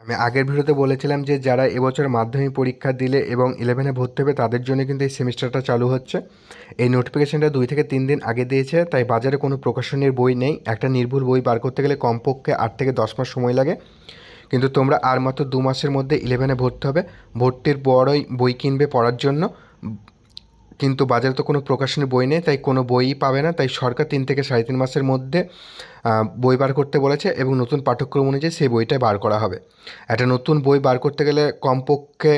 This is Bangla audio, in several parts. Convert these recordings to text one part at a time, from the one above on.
আমি আগের ভিডিওতে বলেছিলাম যে যারা এবছর মাধ্যমিক পরীক্ষা দিলে এবং 11-এ ভর্তি হবে তাদের জন্য কিন্তু এই সেমিস্টারটা চালু হচ্ছে। এই নোটিফিকেশানটা 2 থেকে 3 দিন আগে দিয়েছে, তাই বাজারে কোনো প্রকাশনীর বই নেই। একটা নির্ভুল বই বার করতে গেলে কমপক্ষে 8 থেকে 10 মাস সময় লাগে, কিন্তু তোমরা আর মাত্র 2 মাসের মধ্যে 11-এ ভর্তি হবে। ভর্তির পরই বই কিনবে পড়ার জন্য, কিন্তু বাজারে তো কোনো প্রকাশনীর বই নেই, তাই কোনো বইই পাবে না। তাই সরকার 3 থেকে 3.5 মাসের মধ্যে বই বার করতে বলেছে এবং নতুন পাঠ্যক্রম অনুযায়ী সেই বইটা বার করা হবে। একটা নতুন বই বার করতে গেলে কমপক্ষে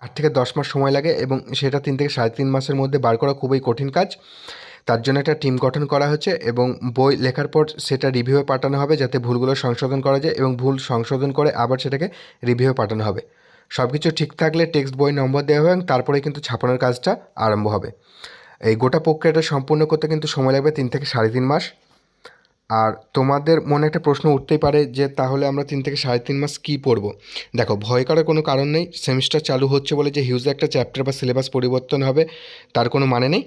8 থেকে 10 মাস সময় লাগে এবং সেটা 3 থেকে 3.5 মাসের মধ্যে বার করা খুবই কঠিন কাজ। তার জন্য একটা টিম গঠন করা হচ্ছে এবং বই লেখার পর সেটা রিভিউয়ে পাঠানো হবে যাতে ভুলগুলো সংশোধন করা যায়, এবং ভুল সংশোধন করে আবার সেটাকে রিভিউয়ে পাঠানো হবে। সব কিছু ঠিক থাকলে টেক্সট বই নম্বর দেওয়া হবে এবং তারপরে কিন্তু ছাপানোর কাজটা আরম্ভ হবে। এই গোটা প্রক্রিয়াটা সম্পূর্ণ করতে কিন্তু সময় লাগবে 3 থেকে 3.5 মাস। আর তোমাদের মনে একটা প্রশ্ন উঠতেই পারে যে তাহলে আমরা 3 থেকে 3.5 মাস কী পড়ব। দেখো, ভয় করার কোনো কারণ নেই। সেমিস্টার চালু হচ্ছে বলে যে হিউজ একটা চ্যাপ্টার বা সিলেবাস পরিবর্তন হবে তার কোনো মানে নেই।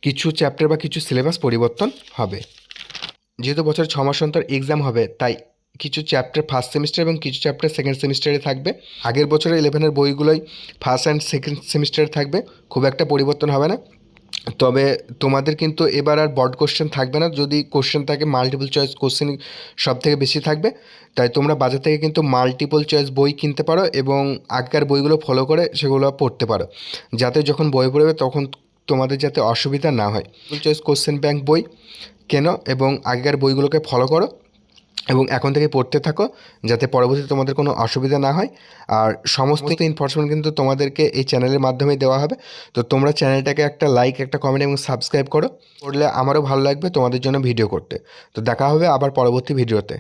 কিছু চ্যাপ্টার বা কিছু সিলেবাস পরিবর্তন হবে। যেহেতু বছরে 6 মাস অন্তর এক্সাম হবে, তাই কিছু চ্যাপ্টার ফার্স্ট সেমিস্টার এবং কিছু চ্যাপ্টার সেকেন্ড সেমিস্টারে থাকবে। আগের বছরে 11-এর বইগুলোই ফার্স্ট অ্যান্ড সেকেন্ড সেমিস্টারে থাকবে, খুব একটা পরিবর্তন হবে না। তবে তোমাদের কিন্তু এবার আর বড় কোশ্চেন থাকবে না। যদি কোশ্চেন থাকে মাল্টিপল চয়েস কোশ্চেন সব থেকে বেশি থাকবে, তাই তোমরা বাজার থেকে কিন্তু মাল্টিপল চয়েস বই কিনতে পারো এবং আগেকার বইগুলো ফলো করে সেগুলো পড়তে পারো, যাতে যখন বই পড়বে তখন তোমাদের যাতে অসুবিধা না হয়। চয়েস কোশ্চেন ব্যাংক বই কেন এবং আগেকার বইগুলোকে ফলো করো এবং এখন থেকে পড়তে থাকো, যাতে পরবর্তীতে তোমাদের কোনো অসুবিধা না হয়। আর সমস্ত ইনফরমেশন কিন্তু তোমাদেরকে এই চ্যানেলের মাধ্যমে দেওয়া হবে। তো তোমরা চ্যানেলটাকে একটা লাইক, একটা কমেন্ট এবং সাবস্ক্রাইব করো, করলে আমারও ভালো লাগবে তোমাদের জন্য ভিডিও করতে। তো দেখা হবে আবার পরবর্তী ভিডিওতে।